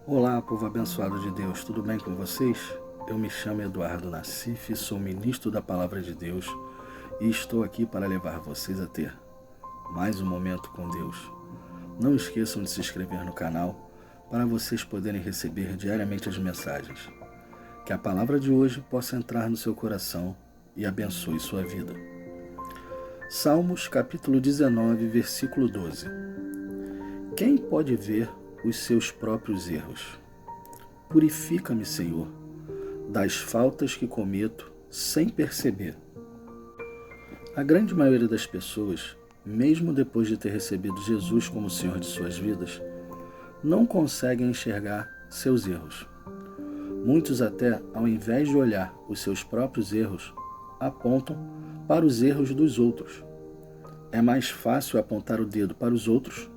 Olá, povo abençoado de Deus, tudo bem com vocês? Eu me chamo Eduardo Nassif, sou ministro da Palavra de Deus e estou aqui para levar vocês a ter mais um momento com Deus. Não esqueçam de se inscrever no canal para vocês poderem receber diariamente as mensagens. Que a palavra de hoje possa entrar no seu coração e abençoe sua vida. Salmos capítulo 19, versículo 12. Quem pode ver os seus próprios erros? Purifica-me, Senhor, das faltas que cometo sem perceber. A grande maioria das pessoas, mesmo depois de ter recebido Jesus como Senhor de suas vidas, não conseguem enxergar seus erros. Muitos até, ao invés de olhar os seus próprios erros, apontam para os erros dos outros. É mais fácil apontar o dedo para os outros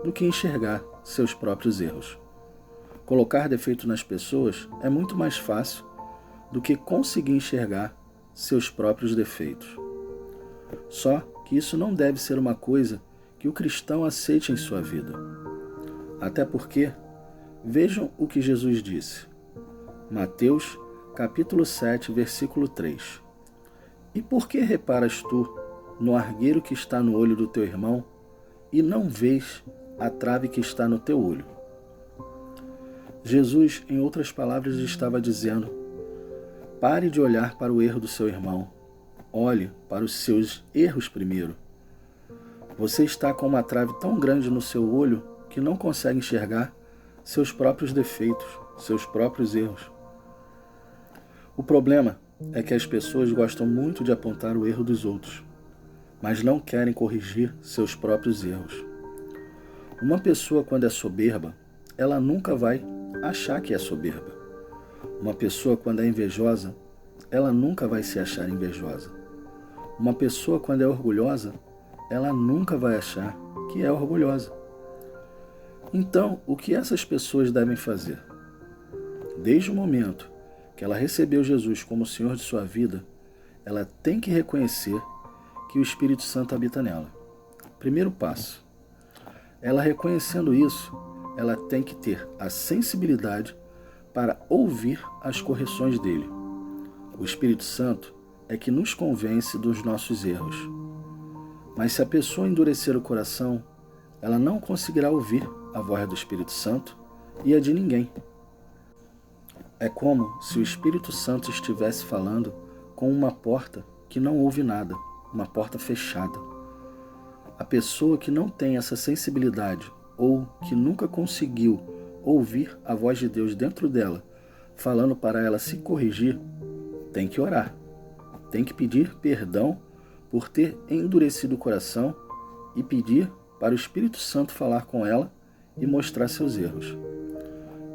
do que enxergar seus próprios erros. Colocar defeito nas pessoas é muito mais fácil do que conseguir enxergar seus próprios defeitos. Só que isso não deve ser uma coisa que o cristão aceite em sua vida. Até porque, vejam o que Jesus disse. Mateus, capítulo 7, versículo 3. E por que reparas tu no argueiro que está no olho do teu irmão e não vês a trave que está no teu olho? Jesus, em outras palavras, estava dizendo: pare de olhar para o erro do seu irmão. Olhe para os seus erros primeiro. Você está com uma trave tão grande no seu olho que não consegue enxergar seus próprios defeitos, seus próprios erros. O problema é que as pessoas gostam muito de apontar o erro dos outros, mas não querem corrigir seus próprios erros. Uma pessoa, quando é soberba, ela nunca vai achar que é soberba. Uma pessoa, quando é invejosa, ela nunca vai se achar invejosa. Uma pessoa, quando é orgulhosa, ela nunca vai achar que é orgulhosa. Então, o que essas pessoas devem fazer? Desde o momento que ela recebeu Jesus como Senhor de sua vida, ela tem que reconhecer que o Espírito Santo habita nela. Primeiro passo. Ela reconhecendo isso, ela tem que ter a sensibilidade para ouvir as correções dele. O Espírito Santo é que nos convence dos nossos erros. Mas se a pessoa endurecer o coração, ela não conseguirá ouvir a voz do Espírito Santo e a de ninguém. É como se o Espírito Santo estivesse falando com uma porta que não ouve nada, uma porta fechada. A pessoa que não tem essa sensibilidade ou que nunca conseguiu ouvir a voz de Deus dentro dela, falando para ela se corrigir, tem que orar. Tem que pedir perdão por ter endurecido o coração e pedir para o Espírito Santo falar com ela e mostrar seus erros.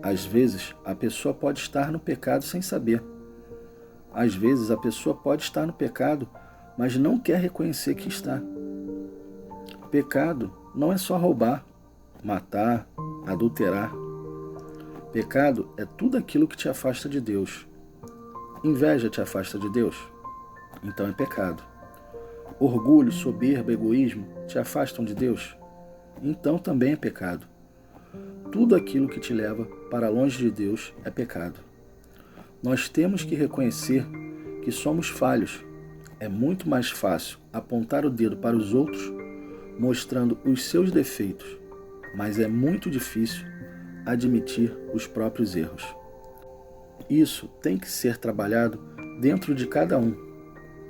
Às vezes, a pessoa pode estar no pecado sem saber. Às vezes, a pessoa pode estar no pecado, mas não quer reconhecer que está. Pecado não é só roubar, matar, adulterar. Pecado é tudo aquilo que te afasta de Deus. Inveja te afasta de Deus? Então é pecado. Orgulho, soberba, egoísmo te afastam de Deus? Então também é pecado. Tudo aquilo que te leva para longe de Deus é pecado. Nós temos que reconhecer que somos falhos. É muito mais fácil apontar o dedo para os outros, mostrando os seus defeitos, mas é muito difícil admitir os próprios erros. Isso tem que ser trabalhado dentro de cada um.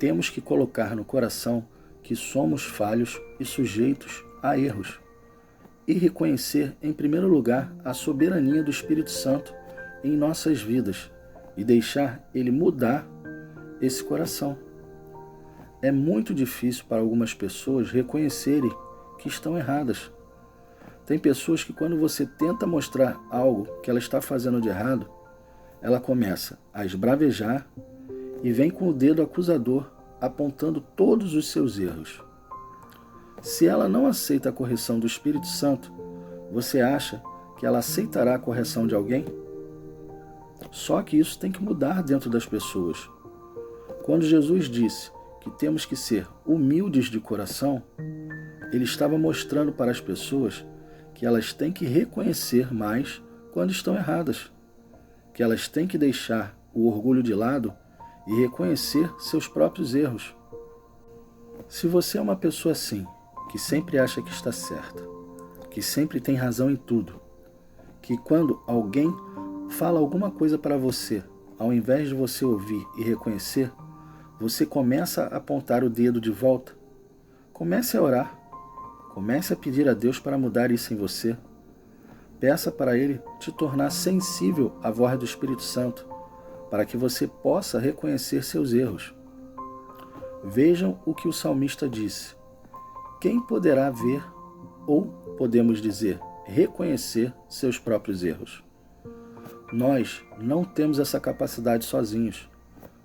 Temos que colocar no coração que somos falhos e sujeitos a erros. E reconhecer, em primeiro lugar, a soberania do Espírito Santo em nossas vidas e deixar ele mudar esse coração. É muito difícil para algumas pessoas reconhecerem que estão erradas. Tem pessoas que, quando você tenta mostrar algo que ela está fazendo de errado, ela começa a esbravejar e vem com o dedo acusador apontando todos os seus erros. Se ela não aceita a correção do Espírito Santo, você acha que ela aceitará a correção de alguém? Só que isso tem que mudar dentro das pessoas. Quando Jesus disse que temos que ser humildes de coração, ele estava mostrando para as pessoas que elas têm que reconhecer mais quando estão erradas, que elas têm que deixar o orgulho de lado e reconhecer seus próprios erros. Se você é uma pessoa assim, que sempre acha que está certa, que sempre tem razão em tudo, que quando alguém fala alguma coisa para você, ao invés de você ouvir e reconhecer, você começa a apontar o dedo de volta, comece a orar, comece a pedir a Deus para mudar isso em você. Peça para Ele te tornar sensível à voz do Espírito Santo, para que você possa reconhecer seus erros. Vejam o que o salmista disse. Quem poderá ver, ou podemos dizer, reconhecer seus próprios erros? Nós não temos essa capacidade sozinhos.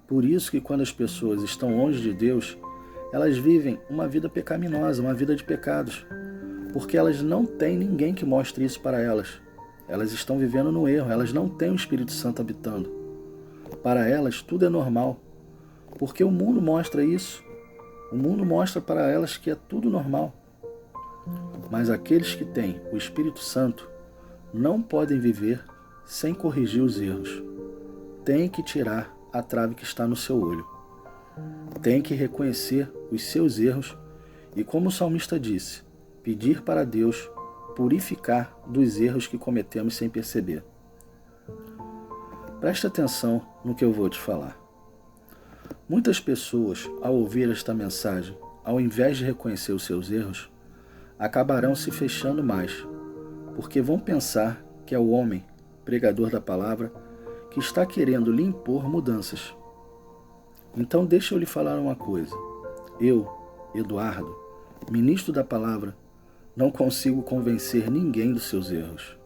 Por isso que quando as pessoas estão longe de Deus, elas vivem uma vida pecaminosa, uma vida de pecados, porque elas não têm ninguém que mostre isso para elas. Elas estão vivendo no erro, elas não têm o Espírito Santo habitando. Para elas tudo é normal, porque o mundo mostra isso. O mundo mostra para elas que é tudo normal. Mas aqueles que têm o Espírito Santo não podem viver sem corrigir os erros. Tem que tirar a trave que está no seu olho. Tem que reconhecer os seus erros e, como o salmista disse, pedir para Deus purificar dos erros que cometemos sem perceber. Preste atenção no que eu vou te falar. Muitas pessoas, ao ouvir esta mensagem, ao invés de reconhecer os seus erros, acabarão se fechando mais, porque vão pensar que é o homem, pregador da palavra, que está querendo lhe impor mudanças. Então deixa eu lhe falar uma coisa. Eu, Eduardo, ministro da palavra, não consigo convencer ninguém dos seus erros.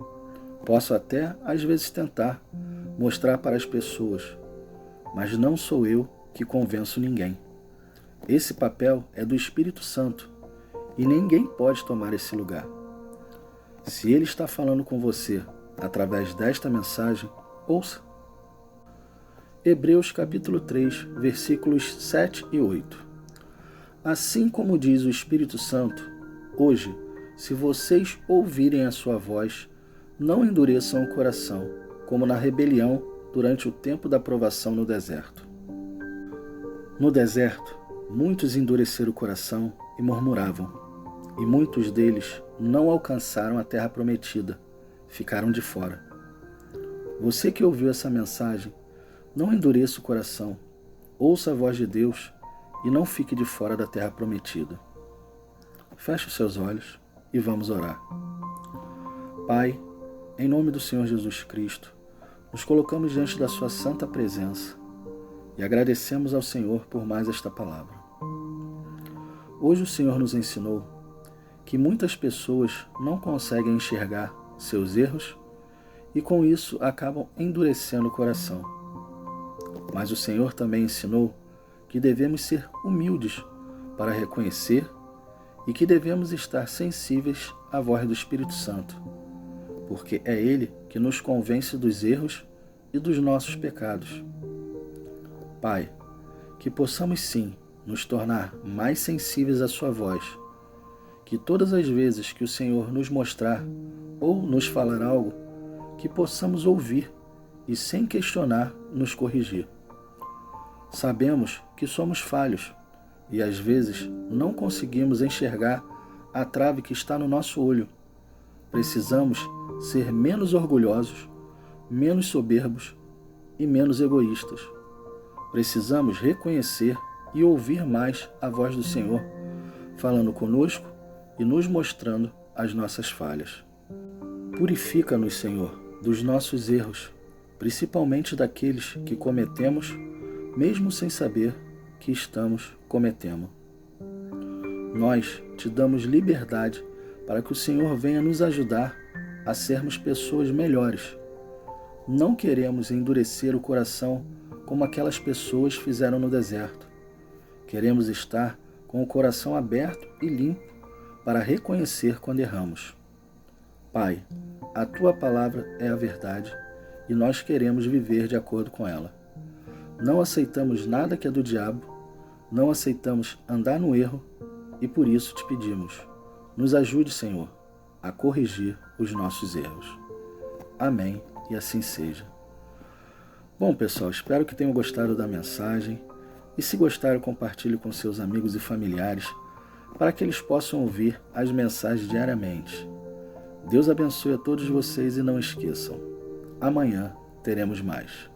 Posso até, às vezes, tentar mostrar para as pessoas, mas não sou eu que convenço ninguém. Esse papel é do Espírito Santo e ninguém pode tomar esse lugar. Se ele está falando com você através desta mensagem, ouça. Hebreus capítulo 3, versículos 7 e 8. Assim como diz o Espírito Santo, hoje, se vocês ouvirem a sua voz, não endureçam o coração, como na rebelião durante o tempo da provação no deserto. No deserto, muitos endureceram o coração e murmuravam, e muitos deles não alcançaram a terra prometida, ficaram de fora. Você que ouviu essa mensagem, não endureça o coração, ouça a voz de Deus e não fique de fora da terra prometida. Feche os seus olhos e vamos orar. Pai, em nome do Senhor Jesus Cristo, nos colocamos diante da sua santa presença e agradecemos ao Senhor por mais esta palavra. Hoje o Senhor nos ensinou que muitas pessoas não conseguem enxergar seus erros e com isso acabam endurecendo o coração. Mas o Senhor também ensinou que devemos ser humildes para reconhecer e que devemos estar sensíveis à voz do Espírito Santo, porque é Ele que nos convence dos erros e dos nossos pecados. Pai, que possamos sim nos tornar mais sensíveis à sua voz, que todas as vezes que o Senhor nos mostrar ou nos falar algo, que possamos ouvir e sem questionar nos corrigir. Sabemos que somos falhos e às vezes não conseguimos enxergar a trave que está no nosso olho. Precisamos ser menos orgulhosos, menos soberbos e menos egoístas. Precisamos reconhecer e ouvir mais a voz do Senhor, falando conosco e nos mostrando as nossas falhas. Purifica-nos, Senhor, dos nossos erros, principalmente daqueles que cometemos, mesmo sem saber que estamos cometendo. Nós te damos liberdade para que o Senhor venha nos ajudar a sermos pessoas melhores. Não queremos endurecer o coração como aquelas pessoas fizeram no deserto. Queremos estar com o coração aberto e limpo para reconhecer quando erramos. Pai, a Tua palavra é a verdade e nós queremos viver de acordo com ela. Não aceitamos nada que é do diabo, não aceitamos andar no erro e por isso te pedimos, nos ajude, Senhor, a corrigir os nossos erros. Amém, e assim seja. Bom, pessoal, espero que tenham gostado da mensagem e se gostaram, compartilhe com seus amigos e familiares para que eles possam ouvir as mensagens diariamente. Deus abençoe a todos vocês e não esqueçam, amanhã teremos mais.